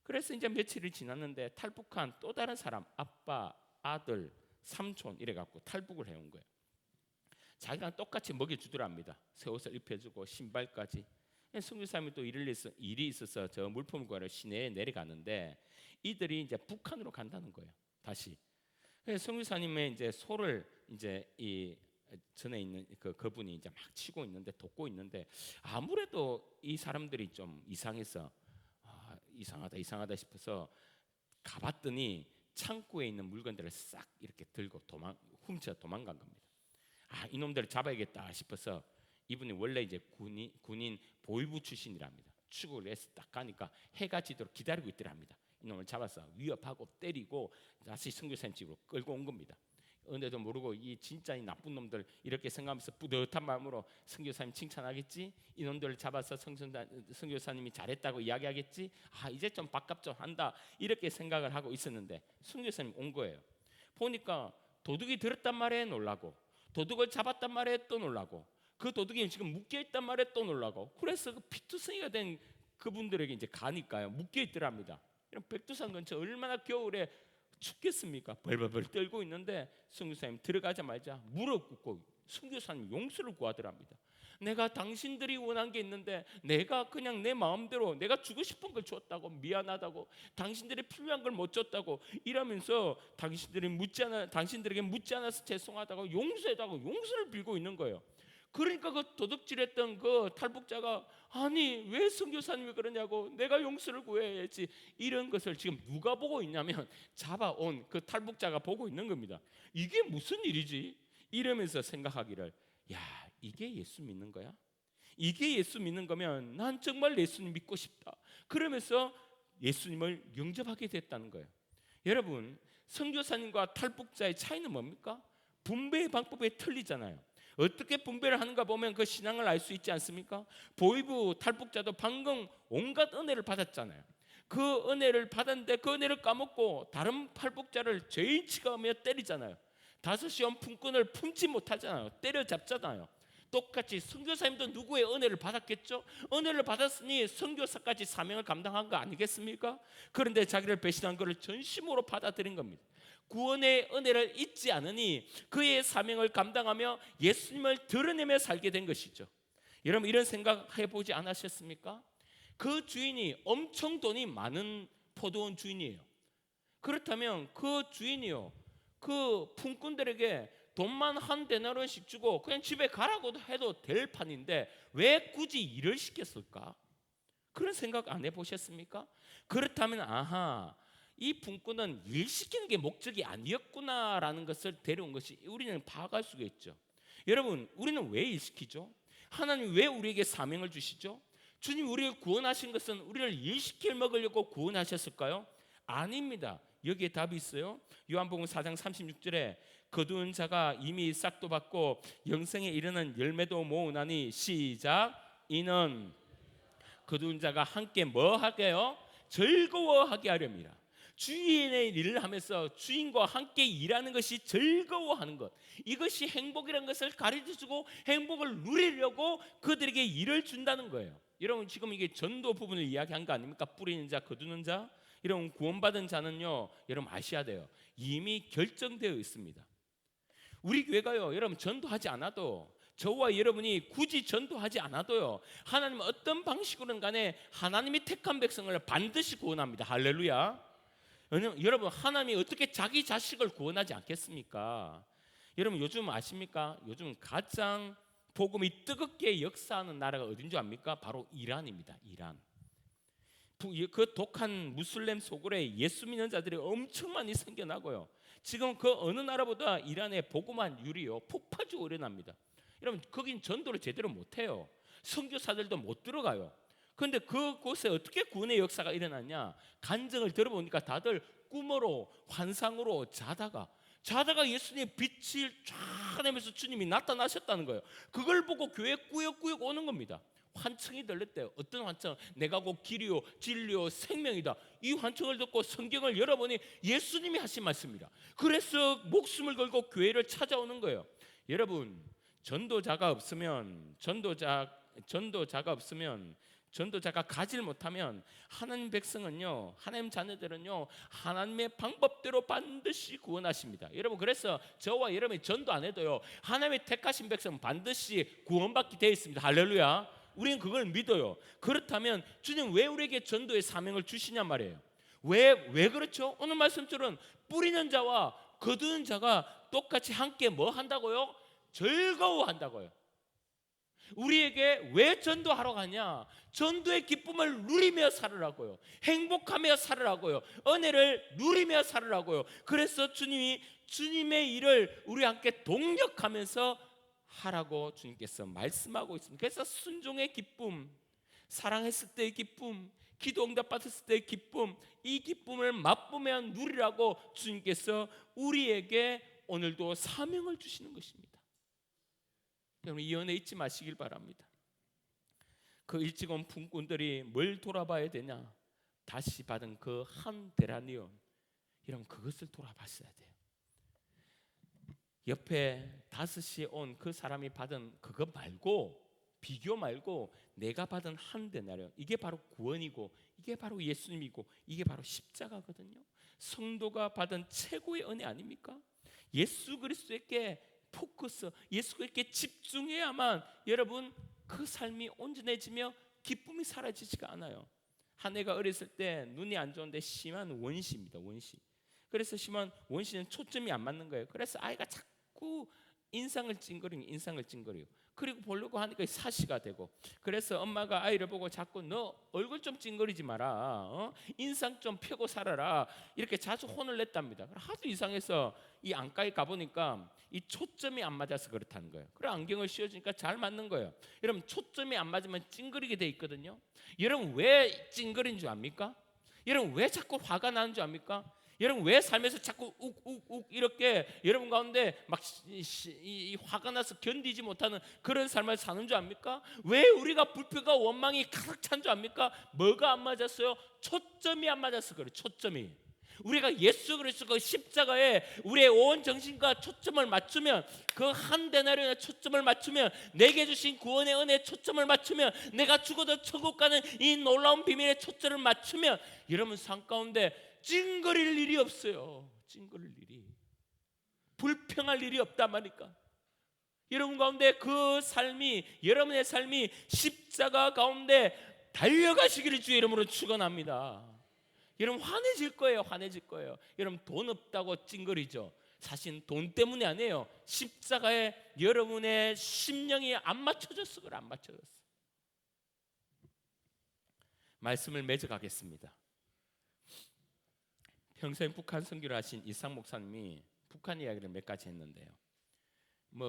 그래서 이제 며칠이 지났는데 탈북한 또 다른 사람 아빠, 아들, 삼촌 이래갖고 탈북을 해온 거예요. 자기랑 똑같이 먹여주더랍니다. 새 옷을 입혀주고 신발까지. 선교사님이 또 일이 있어서 저 물품을 구하러 시내에 내려가는데 이들이 이제 북한으로 간다는 거예요. 다시. 선교사님의 이제 소를 이제 이 전에 있는 그분이 이제 막 치고 있는데 돕고 있는데 아무래도 이 사람들이 좀 이상해서 이상하다 싶어서 가봤더니 창고에 있는 물건들을 싹 이렇게 들고 훔쳐 도망간 겁니다. 이놈들을 잡아야겠다 싶어서 이분이 원래 이제 군인 보위부 출신이랍니다. 추국을 해서 딱 가니까 해가 지도록 기다리고 있더랍니다. 이놈을 잡아서 위협하고 때리고 다시 선교사님 집으로 끌고 온 겁니다. 은혜도 모르고 이 진짜 이 나쁜 놈들 이렇게 생각하면서 뿌듯한 마음으로 선교사님 칭찬하겠지. 이놈들을 잡아서 선교사님이 잘했다고 이야기하겠지. 이제 좀 밥값 좀 한다 이렇게 생각을 하고 있었는데 선교사님 온 거예요. 보니까 도둑이 들었단 말에 놀라고 도둑을 잡았단 말에 또 놀라고 그 도둑이 지금 묶여있단 말에 또 놀라고 그래서 그 피투성이가 된 그분들에게 이제 가니까요 묶여있더랍니다. 이런 백두산 근처 얼마나 겨울에 춥겠습니까? 벌벌벌 떨고 있는데 선교사님 들어가자마자 무릎 꿇고 선교사님 용서를 구하더랍니다. 내가 당신들이 원한 게 있는데 내가 그냥 내 마음대로 내가 주고 싶은 걸 줬다고 미안하다고 당신들이 필요한 걸 못 줬다고 이러면서 당신들에게 묻지 않아서 죄송하다고 용서해다고 용서를 빌고 있는 거예요. 그러니까 그 도둑질했던 그 탈북자가 아니 왜 선교사님이 그러냐고, 내가 용서를 구해야지, 이런 것을 지금 누가 보고 있냐면 잡아온 그 탈북자가 보고 있는 겁니다. 이게 무슨 일이지? 이러면서 생각하기를, 야, 이게 예수 믿는 거야? 이게 예수 믿는 거면 난 정말 예수님 믿고 싶다. 그러면서 예수님을 영접하게 됐다는 거예요. 여러분, 선교사님과 탈북자의 차이는 뭡니까? 분배의 방법이 틀리잖아요. 어떻게 분배를 하는가 보면 그 신앙을 알 수 있지 않습니까? 보이부 탈북자도 방금 온갖 은혜를 받았잖아요. 그 은혜를 받았는데 그 은혜를 까먹고 다른 탈북자를 죄인 취급하며 때리잖아요. 5시 온 품꾼을 품지 못하잖아요. 때려잡잖아요. 똑같이 선교사님도 누구의 은혜를 받았겠죠? 은혜를 받았으니 선교사까지 사명을 감당한 거 아니겠습니까? 그런데 자기를 배신한 것을 전심으로 받아들인 겁니다. 구원의 은혜를 잊지 않으니 그의 사명을 감당하며 예수님을 드러내며 살게 된 것이죠. 여러분, 이런 생각 해보지 않으셨습니까? 그 주인이 엄청 돈이 많은 포도원 주인이에요. 그렇다면 그 주인이요, 그 품꾼들에게 돈만 한 데나리온씩 주고 그냥 집에 가라고 해도 될 판인데 왜 굳이 일을 시켰을까? 그런 생각 안 해보셨습니까? 그렇다면 아하, 이 품꾼은 일 시키는 게 목적이 아니었구나라는 것을 데려온 것이 우리는 파악할 수가 있죠. 여러분, 우리는 왜 일 시키죠? 하나님 왜 우리에게 사명을 주시죠? 주님 우리를 구원하신 것은 우리를 일시켜 먹으려고 구원하셨을까요? 아닙니다. 여기에 답이 있어요. 요한복음 4장 36절에 거두은 자가 이미 싹도 받고 영생에 이르는 열매도 모으나니, 시작, 이는 거두은 자가 함께 뭐 하게요? 즐거워하게 하렵니다. 주인의 일을 하면서 주인과 함께 일하는 것이 즐거워하는 것, 이것이 행복이라는 것을 가르쳐주고 행복을 누리려고 그들에게 일을 준다는 거예요. 여러분, 지금 이게 전도 부분을 이야기한 거 아닙니까? 뿌리는 자, 거두는 자. 이런 구원받은 자는요, 여러분 아셔야 돼요. 이미 결정되어 있습니다. 우리 교회가요, 여러분 전도하지 않아도, 저와 여러분이 굳이 전도하지 않아도요, 하나님 어떤 방식으로는 간에 하나님이 택한 백성을 반드시 구원합니다. 할렐루야. 여러분, 하나님이 어떻게 자기 자식을 구원하지 않겠습니까? 여러분, 요즘 아십니까? 요즘 가장 복음이 뜨겁게 역사하는 나라가 어딘 줄 압니까? 바로 이란입니다. 이란. 그 독한 무슬림 소굴에 예수 믿는 자들이 엄청 많이 생겨나고요. 지금 그 어느 나라보다 이란의 복음화율이요 폭발적으로 일어납니다. 여러분, 거긴 전도를 제대로 못해요. 선교사들도 못 들어가요. 그런데 그곳에 어떻게 구원의 역사가 일어났냐? 간증을 들어보니까 다들 꿈으로, 환상으로 자다가 예수님의 빛을 쫙 내면서 주님이 나타나셨다는 거예요. 그걸 보고 교회에 꾸역꾸역 오는 겁니다. 환청이 들렸대요. 어떤 환청? 내가 곧 길이요 진리요 생명이다. 이 환청을 듣고 성경을 열어보니 예수님이 하신 말씀이라. 그래서 목숨을 걸고 교회를 찾아오는 거예요. 여러분, 전도자가 가질 못하면 하나님 백성은요, 하나님 자녀들은요, 하나님의 방법대로 반드시 구원하십니다. 여러분, 그래서 저와 여러분이 전도 안 해도요, 하나님의 택하신 백성은 반드시 구원받게 되어 있습니다. 할렐루야. 우리는 그걸 믿어요. 그렇다면 주님 왜 우리에게 전도의 사명을 주시냐 말이에요. 왜 그렇죠? 오늘 말씀처럼 뿌리는 자와 거두는 자가 똑같이 함께 뭐 한다고요? 즐거워한다고요. 우리에게 왜 전도하러 가냐? 전도의 기쁨을 누리며 살으라고요. 행복하며 살으라고요. 은혜를 누리며 살으라고요. 그래서 주님의 일을 우리 함께 동력하면서 하라고 주님께서 말씀하고 있습니다. 그래서 순종의 기쁨, 사랑했을 때의 기쁨, 기도 응답 받았을 때의 기쁨, 이 기쁨을 맛보며 누리라고 주님께서 우리에게 오늘도 사명을 주시는 것입니다. 여러분, 이 은혜 잊지 마시길 바랍니다. 그 일찍 온 품꾼들이 뭘 돌아봐야 되냐? 다시 받은 그 한 데나리온, 여러분 그것을 돌아봤어야 돼요. 옆에 5시에 온 그 사람이 받은 그거 말고, 비교 말고 내가 받은 한 데나리온, 이게 바로 구원이고, 이게 바로 예수님이고, 이게 바로 십자가거든요. 성도가 받은 최고의 은혜 아닙니까? 예수 그리스도에게 포커스, 예수 그리스도에게 집중해야만 여러분 그 삶이 온전해지며 기쁨이 사라지지가 않아요. 한 애가 어렸을 때 눈이 안 좋은데 심한 원시입니다. 원시. 그래서 심한 원시는 초점이 안 맞는 거예요. 그래서 아이가 자꾸 인상을 찡그리고 그리고 보려고 하니까 사시가 되고, 그래서 엄마가 아이를 보고 자꾸 너 얼굴 좀 찡그리지 마라, 인상 좀 펴고 살아라, 이렇게 자주 혼을 냈답니다. 하도 이상해서 이 안과에 가보니까 이 초점이 안 맞아서 그렇다는 거예요. 그래 안경을 씌워주니까 잘 맞는 거예요. 여러분 초점이 안 맞으면 찡그리게 돼 있거든요. 여러분 왜 찡그린 줄 압니까? 여러분 왜 자꾸 화가 나는 줄 압니까? 여러분 왜 삶에서 자꾸 욱욱욱 이렇게 여러분 가운데 막 이 화가 나서 견디지 못하는 그런 삶을 사는 줄 압니까? 왜 우리가 불평과 원망이 가득 찬 줄 압니까? 뭐가 안 맞았어요? 초점이 안 맞았어. 그래 초점이. 우리가 예수 그리스도 그 십자가에 우리의 온 정신과 초점을 맞추면, 그 한 데나리온의 초점을 맞추면, 내게 주신 구원의 은혜에 초점을 맞추면, 내가 죽어도 천국 가는 이 놀라운 비밀의 초점을 맞추면 여러분 삶 가운데 찡그릴 일이 없어요. 찡그릴 일이, 불평할 일이 없단 말이니까. 여러분 가운데 그 삶이, 여러분의 삶이 십자가 가운데 달려가시기를 주의 이름으로 축원합니다. 여러분 화내질 거예요. 화내질 거예요. 여러분 돈 없다고 찡그리죠. 사실 돈 때문이 아니에요. 십자가에 여러분의 심령이 안 맞춰졌어. 그래 안 맞춰졌어. 말씀을 맺어가겠습니다. 평생 북한 선교를 하신 이상 목사님이 북한 이야기를 몇 가지 했는데요.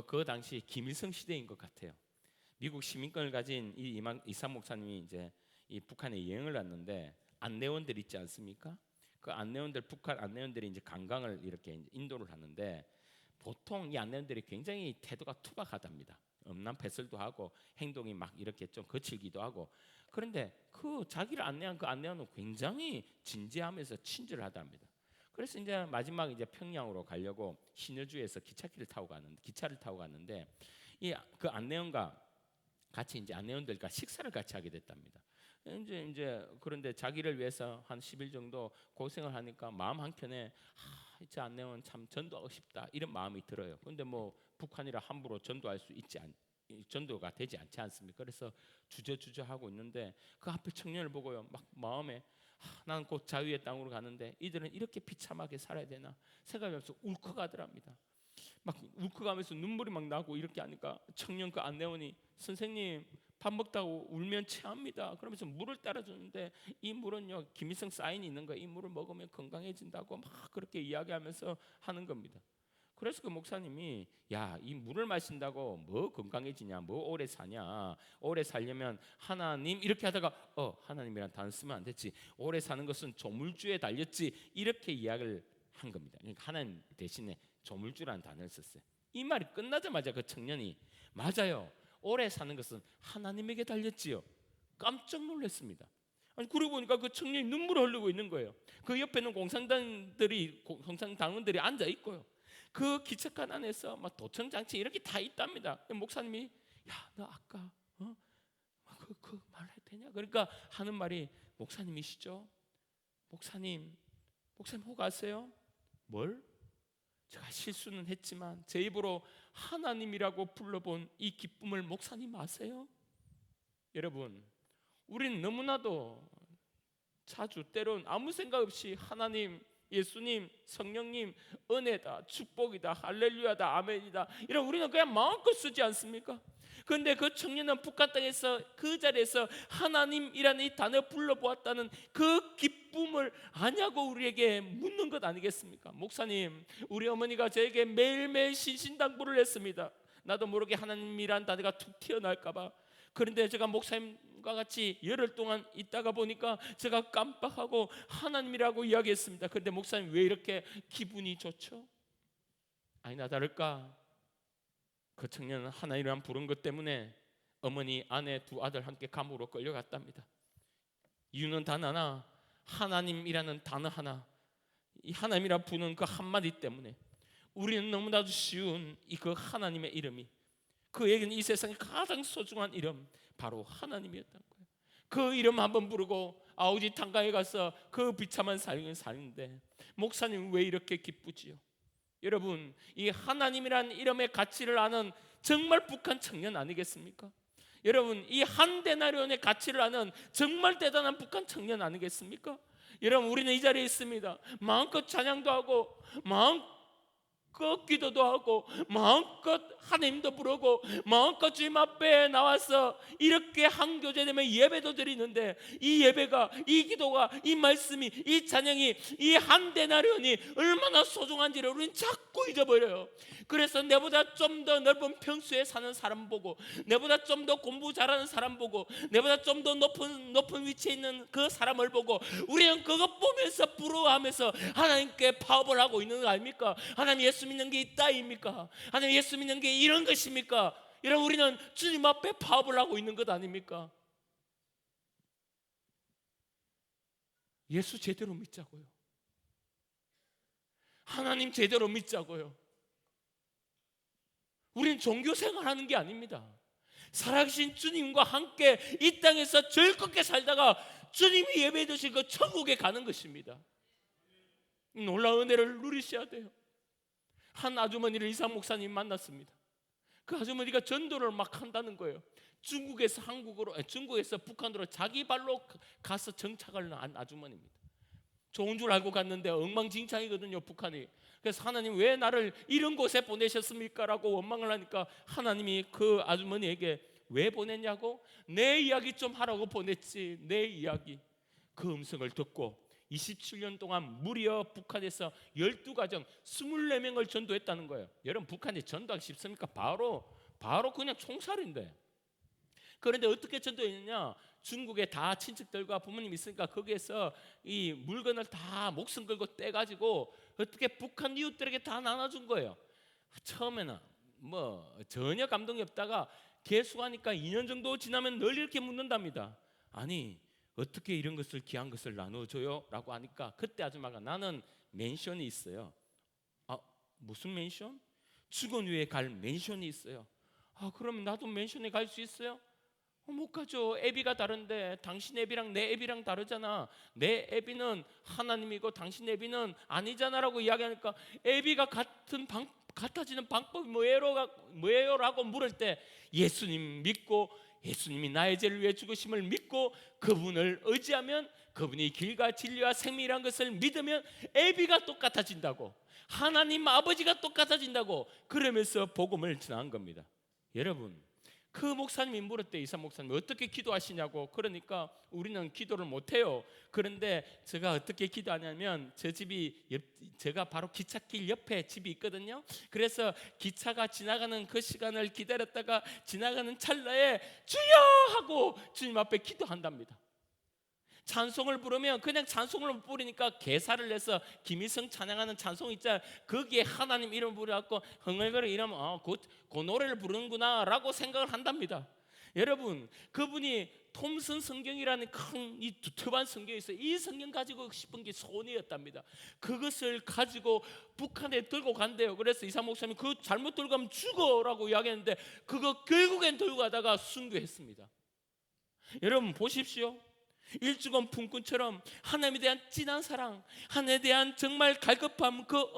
그 당시 김일성 시대인 것 같아요. 미국 시민권을 가진 이 이상 목사님이 이제 이 북한에 여행을 왔는데, 안내원들 있지 않습니까? 그 안내원들, 북한 안내원들이 이제 관광을 이렇게 인도를 하는데, 보통 이 안내원들이 굉장히 태도가 투박하답니다. 엄난패설도 하고 행동이 막 이렇게 좀 거칠기도 하고. 그런데 그 자기를 안내한 그 안내원은 굉장히 진지하면서 친절하답니다. 그래서 이제 마지막 이제 평양으로 가려고 신의주에서 기차를 타고 갔는데 이 그 안내원과 같이 이제 안내원들과 식사를 같이 하게 됐답니다. 이제 그런데 자기를 위해서 한 10일 정도 고생을 하니까 마음 한켠에 이 안내원 참 전도하고 싶다 이런 마음이 들어요. 그런데 북한이라 함부로 전도가 되지 않지 않습니까? 그래서 주저주저 하고 있는데 그 앞에 청년을 보고요, 막 마음에 나는 곧 자유의 땅으로 가는데 이들은 이렇게 비참하게 살아야 되나 생각하면서 울컥하더랍니다. 막 울컥하면서 눈물이 막 나고 이렇게 하니까 청년 그 안내원이 선생님 밥 먹다고 울면 체합니다. 그러면서 물을 따라주는데 이 물은요 김일성 사인이 있는 거예요. 이 물을 먹으면 건강해진다고 막 그렇게 이야기하면서 하는 겁니다. 그래서 그 목사님이 야, 이 물을 마신다고 뭐 건강해지냐, 뭐 오래 사냐, 오래 살려면 하나님 이렇게 하다가 하나님이란 단어 쓰면 안 됐지, 오래 사는 것은 조물주에 달렸지 이렇게 이야기를 한 겁니다. 그러니까 하나님 대신에 조물주라는 단어를 썼어요. 이 말이 끝나자마자 그 청년이 맞아요, 오래 사는 것은 하나님에게 달렸지요. 깜짝 놀랐습니다. 아니 그러고 보니까 그 청년이 눈물을 흘리고 있는 거예요. 그 옆에는 공산당원들이 앉아 있고요. 그 기차칸 안에서 막 도청장치 이렇게 다 있답니다. 목사님이 야, 너 아까 그 말해도 되냐? 그러니까 하는 말이 목사님이시죠? 목사님 혹 아세요? 뭘? 제가 실수는 했지만 제 입으로 하나님이라고 불러본 이 기쁨을 목사님 아세요? 여러분, 우리는 너무나도 자주 때론 아무 생각 없이 하나님, 예수님, 성령님, 은혜다, 축복이다, 할렐루야다, 아멘이다 이런 우리는 그냥 마음껏 쓰지 않습니까? 그런데 그 청년은 북한 땅에서 그 자리에서 하나님이라는 이 단어 불러보았다는 그 기쁨을 아냐고 우리에게 묻는 것 아니겠습니까? 목사님, 우리 어머니가 저에게 매일매일 신신당부를 했습니다. 나도 모르게 하나님이란 단어가 툭 튀어나올까 봐. 그런데 제가 목사님과 같이 열흘 동안 있다가 보니까 제가 깜빡하고 하나님이라고 이야기했습니다. 그런데 목사님 왜 이렇게 기분이 좋죠? 아니나 다를까 그 청년은 하나님이란 부른 것 때문에 어머니, 아내, 두 아들 함께 감옥으로 끌려갔답니다. 이유는 단 하나, 하나님이라는 단어 하나, 이 하나님이라 부르는 그 한마디 때문에 우리는 너무나도 쉬운 이 그 하나님의 이름이, 그에게는 이 세상에 가장 소중한 이름 바로 하나님이었다는 거예요. 그 이름 한번 부르고 아우지 탄강에 가서 그 비참한 삶을 사는데 목사님 왜 이렇게 기쁘지요? 여러분, 이 하나님이란 이름의 가치를 아는 정말 북한 청년 아니겠습니까? 여러분, 이 한 데나리온의 가치를 아는 정말 대단한 북한 청년 아니겠습니까? 여러분, 우리는 이 자리에 있습니다. 마음껏 찬양도 하고 그 기도도 하고 마음껏 하나님도 부르고 마음껏 주님 앞에 나와서 이렇게 한 교제 되면 예배도 드리는데, 이 예배가, 이 기도가, 이 말씀이, 이 찬양이, 이 한 데나리온이 얼마나 소중한지를 우리는 자꾸 잊어버려요. 그래서 내보다 좀 더 넓은 평수에 사는 사람 보고, 내보다 좀 더 공부 잘하는 사람 보고, 내보다 좀 더 높은 위치에 있는 그 사람을 보고 우리는 그것 보면서 부러워하면서 하나님께 파업을 하고 있는 거 아닙니까? 하나님 예수 믿는 게 이따입니까? 하나님 예수 믿는 게 이런 것입니까? 이런 우리는 주님 앞에 파업을 하고 있는 것 아닙니까? 예수 제대로 믿자고요. 하나님 제대로 믿자고요. 우리는 종교 생활하는 게 아닙니다. 살아계신 주님과 함께 이 땅에서 즐겁게 살다가 주님이 예배해 주실 그 천국에 가는 것입니다. 놀라운 은혜를 누리셔야 돼요. 한 아주머니를 이상 목사님 만났습니다. 그 아주머니가 전도를 막 한다는 거예요. 중국에서 북한으로 자기 발로 가서 정착을 한 아주머니입니다. 좋은 줄 알고 갔는데 엉망진창이거든요, 북한이. 그래서 하나님 왜 나를 이런 곳에 보내셨습니까? 라고 원망을 하니까 하나님이 그 아주머니에게 왜 보냈냐고? 내 이야기 좀 하라고 보냈지, 내 이야기. 그 음성을 듣고 27년 동안 무려 북한에서 12가정 24명을 전도했다는 거예요. 여러분, 북한에 전도하기 쉽습니까? 바로 그냥 총살인데. 그런데 어떻게 전도했느냐? 중국에 다 친척들과 부모님 있으니까 거기에서 이 물건을 다 목숨 걸고 떼가지고 어떻게 북한 이웃들에게 다 나눠준 거예요. 처음에는 뭐 전혀 감동이 없다가 개수하니까 2년 정도 지나면 늘 이렇게 묻는답니다. 아니, 어떻게 이런 것을, 귀한 것을 나눠줘요? 라고 하니까 그때 아줌마가, 나는 맨션이 있어요. 아, 무슨 맨션? 죽은 후에 갈 맨션이 있어요. 아, 그러면 나도 맨션에 갈 수 있어요? 못 가죠. 애비가 다른데 당신 애비랑 내 애비랑 다르잖아. 내 애비는 하나님이고 당신 애비는 아니잖아라고 이야기하니까, 애비가 같아지는 방법이 뭐예요? 라고 물을 때 예수님 믿고, 예수님이 나의 죄를 위해 죽으심을 믿고 그분을 의지하면, 그분이 길과 진리와 생명이란 것을 믿으면 애비가 똑같아진다고, 하나님 아버지가 똑같아진다고 그러면서 복음을 전한 겁니다. 여러분, 그 목사님이 물었대, 이사 목사님 어떻게 기도하시냐고. 그러니까 우리는 기도를 못해요. 그런데 제가 어떻게 기도하냐면, 제가 바로 기찻길 옆에 집이 있거든요. 그래서 기차가 지나가는 그 시간을 기다렸다가 지나가는 찰나에 주여 하고 주님 앞에 기도한답니다. 찬송을 부르면 그냥 찬송을 부르니까 개사를 내서 김일성 찬양하는 찬송 있잖아요. 거기에 하나님 이름 부르고 흥얼거려 이러면 그 노래를 부르는구나 라고 생각을 한답니다. 여러분, 그분이 톰슨 성경이라는 큰 이 두툼한 성경이 있어요. 이 성경 가지고 싶은 게 소원이었답니다. 그것을 가지고 북한에 들고 간대요. 그래서 이사 목사님이 그 잘못 들고 가면 죽어라고 이야기했는데 그거 결국엔 들고 가다가 순교했습니다. 여러분 보십시오. 일주건 품꾼처럼 하나님에 대한 진한 사랑, 하나님에 대한 정말 갈급함, 그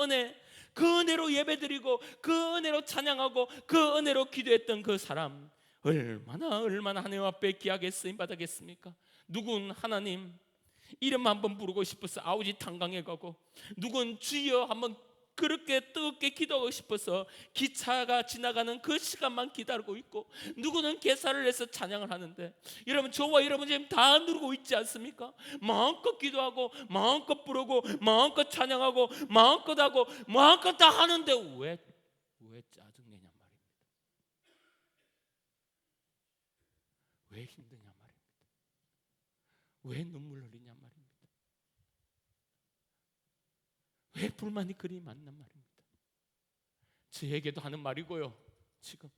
은혜로 예배드리고 그 은혜로 찬양하고 그 은혜로 기도했던 그 사람, 얼마나 하나님 앞에 귀하게 쓰임받았겠습니까? 누군 하나님 이름 한번 부르고 싶어서 아우지 탄강에 가고, 누군 주여 한번 그렇게 뜨겁게 기도하고 싶어서 기차가 지나가는 그 시간만 기다리고 있고, 누구는 개사를 해서 찬양을 하는데, 여러분 저와 여러분 지금 다 누르고 있지 않습니까? 마음껏 기도하고 마음껏 부르고 마음껏 찬양하고 마음껏 하고 마음껏 다 하는데 왜 짜증내냐 말입니다. 왜 힘드냐 말입니다. 왜 눈물 흘리냐 말입니다. 왜 불만이 그리 많단 말입니다. 저에게도 하는 말이고요, 지금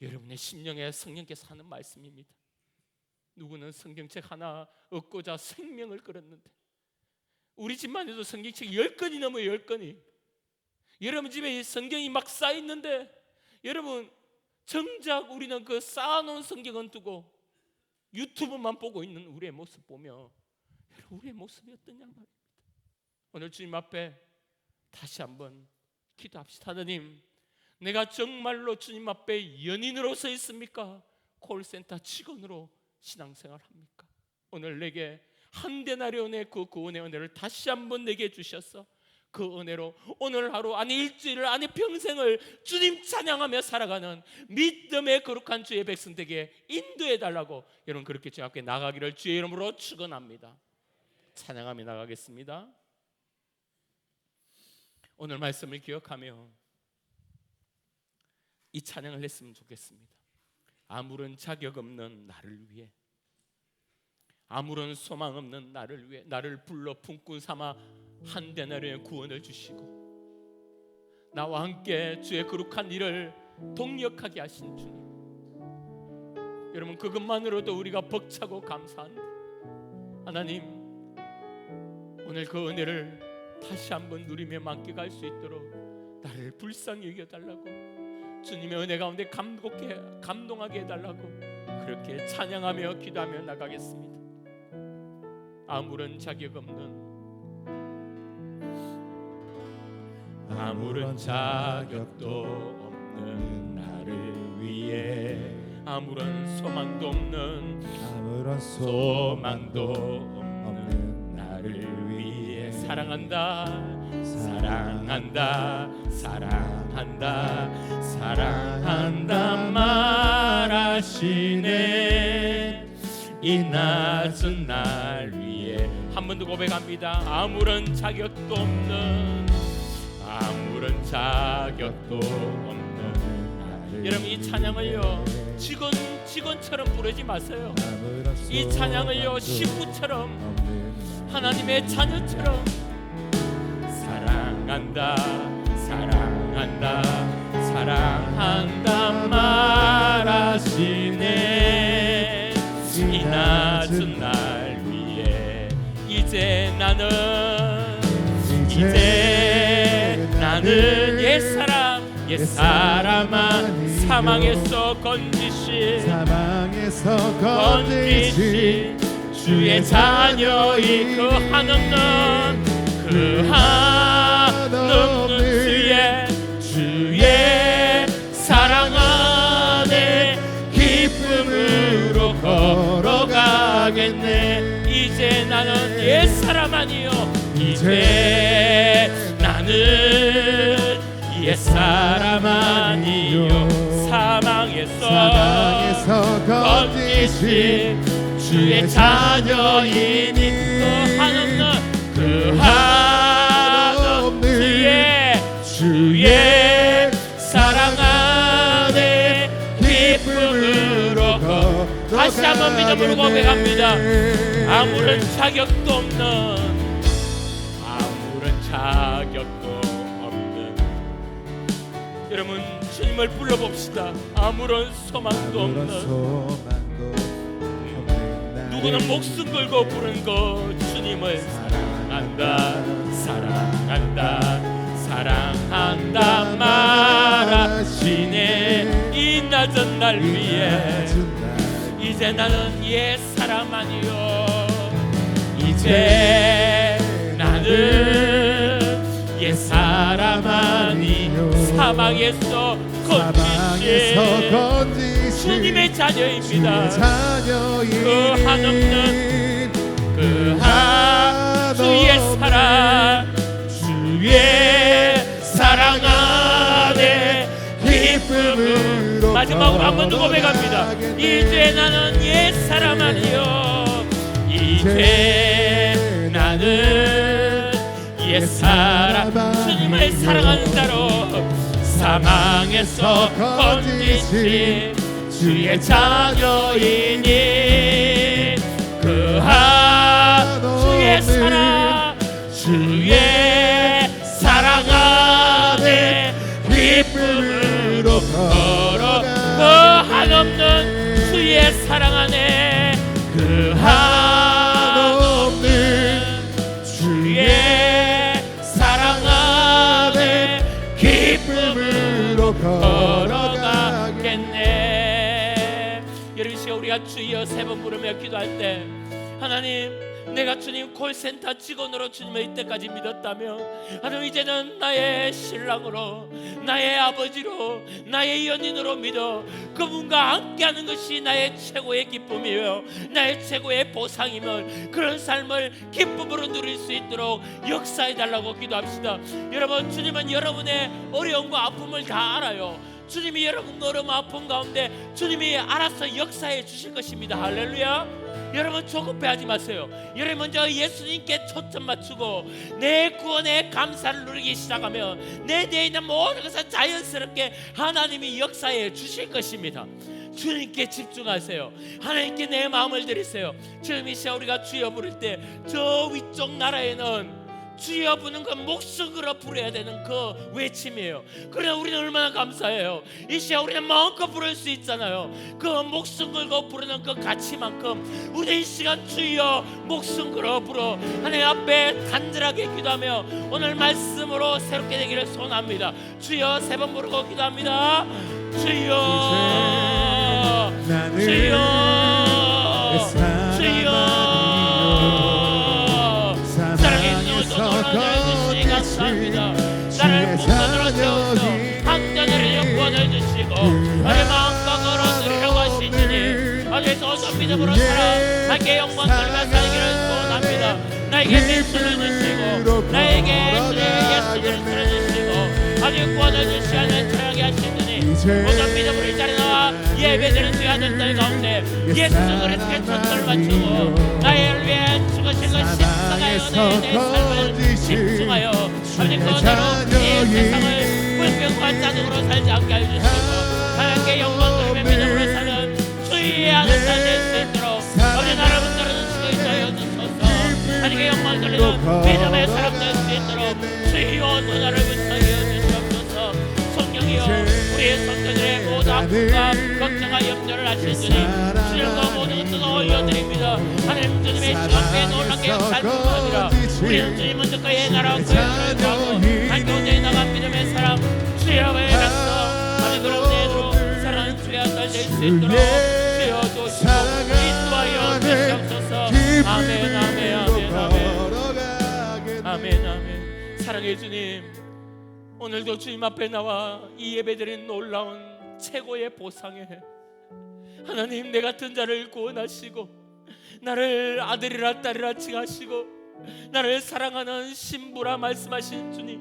여러분의 심령에 성령께서 하는 말씀입니다. 누구는 성경책 하나 얻고자 생명을 끌었는데, 우리 집만 해도 성경책 10권이 넘어요. 10권이. 여러분 집에 성경이 막 쌓여있는데, 여러분 정작 우리는 그 쌓아놓은 성경은 두고 유튜브만 보고 있는 우리의 모습 보며 우리의 모습이 어떠냐 말입니다. 오늘 주님 앞에 다시 한번 기도합시다. 하나님, 내가 정말로 주님 앞에 연인으로 서 있습니까? 콜센터 직원으로 신앙생활 합니까? 오늘 내게 한 데나리온의 그 구원의 은혜를 다시 한번 내게 주셔서 그 은혜로 오늘 하루, 아니 일주일을, 아니 평생을 주님 찬양하며 살아가는 믿음의 거룩한 주의 백성 되게 인도해 달라고 여러분 그렇게 주 앞에 나가기를 주의 이름으로 축원합니다. 찬양하며 나가겠습니다. 오늘 말씀을 기억하며 이 찬양을 했으면 좋겠습니다. 아무런 자격 없는 나를 위해, 아무런 소망 없는 나를 위해 나를 불러 품꾼 삼아 한데 나를 구원을 주시고 나와 함께 주의 거룩한 일을 동력하게 하신 주님, 여러분 그것만으로도 우리가 벅차고 감사합니다. 하나님, 오늘 그 은혜를 다시 한번 누리며 만끽할 수 있도록 나를 불쌍히 여겨달라고, 주님의 은혜 가운데 감동하게 해달라고 그렇게 찬양하며 기도하며 나가겠습니다. 아무런 자격 없는, 아무런 자격도 없는 나를 위해, 아무런 소망도 없는, 아무런 소망도 없는 나를 위해 사랑한다, 사랑한다, 사랑한다, 사랑한다 말하시네. 이 낮은 날 위해 한 번 더 고백합니다. 아무런 자격도 없는, 아무런 자격도 없는 나를. 여러분 이 찬양을요 직원처럼 부르지 마세요. 이 찬양을요 신부처럼, 하나님의 자녀처럼 사랑한다, 사랑한다, 사랑한다 말하시네. 이 낮은 날 위해 이제 나는 옛사람아 사망에서 건지신 주의 자녀인 그 한없는 주의 사랑 안에 기쁨으로 걸어가겠네. 이제 나는 옛사람 아니요, 이제 나는 옛사람 아니요, 사망에서 건지신 주의 자녀이니 그 한없는 주의 사랑 안에 기쁨으로 다시 한번 믿음으로 고백합니다. 아무런 자격도 없는, 아무런 자격도 없는, 여러분 주님을 불러봅시다. 아무런 소망도 없는, 누구는 목숨 걸고 부른 것 주님을 사랑한다, 사랑한다, 사랑한다 말하시네. 이 낮은 날 위해 이제 나는 옛사람 아니요, 이제 나는 옛사람 아니요, 사망에서 건지신 주님의 자녀입니다. 그 한없는 주의 사랑 안에 기쁨으로 마지막으로 한 번 더 고백합니다. 이제 나는 옛사람 아니요, 이제 나는 옛사람, 주님을 사랑하는 자로 사망에서 건지신 주의 자녀이니 그 주의 사랑 안에 기쁨으로 걸어 그 한없는 주의 사랑 안에 그 한없는 주의 사랑 안에 기쁨으로 걸어가겠네. 여러분 이 시간 우리가 주여 세 번 부르며 기도할 때 하나님 내가 주님 콜센터 직원으로 주님을 이때까지 믿었다면 하나님 이제는 나의 신랑으로, 나의 아버지로, 나의 연인으로 믿어 그분과 함께하는 것이 나의 최고의 기쁨이에요. 나의 최고의 보상이면 그런 삶을 기쁨으로 누릴 수 있도록 역사해달라고 기도합시다. 여러분, 주님은 여러분의 어려움과 아픔을 다 알아요. 주님이 여러분 어려움 아픔 가운데 주님이 알아서 역사해 주실 것입니다. 할렐루야. 여러분 조급해하지 마세요. 여러분 먼저 예수님께 초점 맞추고 내 구원의 감사를 누리기 시작하면 내 뒤에 있는 모든 것은 자연스럽게 하나님이 역사해 주실 것입니다. 주님께 집중하세요. 하나님께 내 마음을 드리세요. 지금 이 시간 우리가 주여 부를 때 저 위쪽 나라에는 주여 부는 건 목숨 걸어 부려야 되는 그 외침이에요. 그러나 우리는 얼마나 감사해요. 이 시간 우리는 마음껏 부를 수 있잖아요. 그 목숨 걸고 부르는 그 가치만큼 우리 이 시간 주여 목숨 걸어 부르어 하나님 앞에 간절하게 기도하며 오늘 말씀으로 새롭게 되기를 소원합니다. 주여 세 번 부르고 기도합니다. 주여, 주여, 주여. 감사합니다. 나를 풍성으로 채워서 한자들을 구원해 주시고 나의 마음과 걸어드리려고 하신 주님, 어디서 어떤 믿음으로 살아 나에게 영광 돌며 살기를 소원합니다. 나에게 예수를 주시고 나에게 예수를 들어주시고 아주 구원해 주시 하는 차하게 하신 주님, 모든 믿음으로 이 자리에 나와 예배드리는 주의 아들들 가운데 예수 그리스도의 초점을 맞추고 나를 위해 죽으신 것 십자가의 은혜에 내 삶을 집중하여 아버지 그대로 이 세상을 불평과 짜증으로 살지 않게 해주시고 하나님께 영광 돌리며 믿음으로 사는 주의 아들 될 수 있도록 아버지 나를 붙들어 주시고 있어요 주소서. 하나님께 영광 돌리는 믿음의 사람 될 수 있도록 주여 또 나를 붙들어 주시옵소서. 성령이여 우리의 성도들의 모든 아픔과 걱정과 염려를 하신 주님, 주님과 모든 것도 올려드립니다. 하나님 주님의 시간에 놀랍게 역사할 뿐만 아니라 우리는 주님 먼저 그의 나라와 그의 나라를 구하고 한 가운데 나간 믿음의 사람 주여의 낙서 하나님 그런 내로 사랑하는 주의 아들 될 수 있도록 주여 도시고 인도하여 주시옵소서. 아멘 아멘 아멘 아멘 아멘 아멘. 사랑의 주님, 오늘도 주님 앞에 나와 이 예배드린 놀라운 최고의 보상에 하나님 내 같은 자를 구원하시고 나를 아들이라 딸이라 칭하시고 나를 사랑하는 신부라 말씀하신 주님,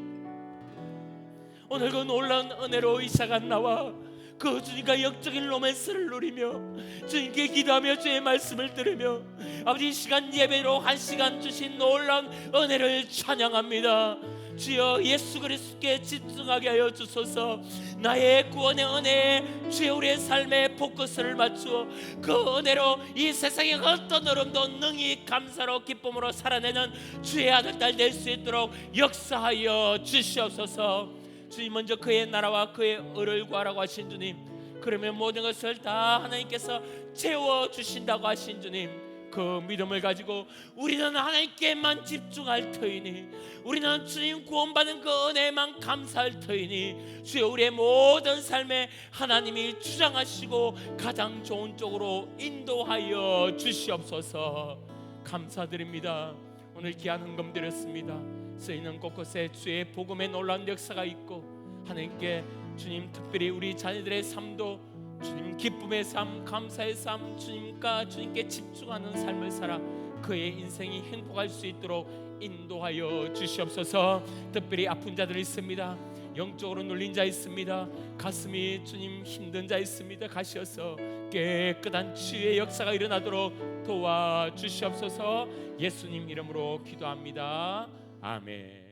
오늘 그 놀라운 은혜로 이 시간 나와 그 주님과 영적인 로맨스를 누리며 주님께 기도하며 주의 말씀을 들으며 아버지 이 시간 예배로 한 시간 주신 놀라운 은혜를 찬양합니다. 주여 예수 그리스도께 집중하게 하여 주소서. 나의 구원의 은혜에 주여 우리의 삶의 포커스를 맞추어 그 은혜로 이 세상의 어떤 어려움도 능히 감사로 기쁨으로 살아내는 주의 아들 딸 될 수 있도록 역사하여 주시옵소서. 주님 먼저 그의 나라와 그의 의를 구하라고 하신 주님, 그러면 모든 것을 다 하나님께서 채워주신다고 하신 주님, 그 믿음을 가지고 우리는 하나님께만 집중할 터이니, 우리는 주님 구원받은 그 은혜만 감사할 터이니 주여 우리의 모든 삶에 하나님이 주장하시고 가장 좋은 쪽으로 인도하여 주시옵소서. 감사드립니다. 오늘 귀한 헌금 드렸습니다. 쓰이는 곳곳에 주의 복음의 놀라운 역사가 있고 하나님께 주님 특별히 우리 자녀들의 삶도 주님 기쁨의 삶, 감사의 삶, 주님과 주님께 집중하는 삶을 살아 그의 인생이 행복할 수 있도록 인도하여 주시옵소서. 특별히 아픈 자들 있습니다. 영적으로 눌린 자 있습니다. 가슴이 주님 힘든 자 있습니다. 가시어서 깨끗한 치유의 역사가 일어나도록 도와주시옵소서. 예수님 이름으로 기도합니다. 아멘.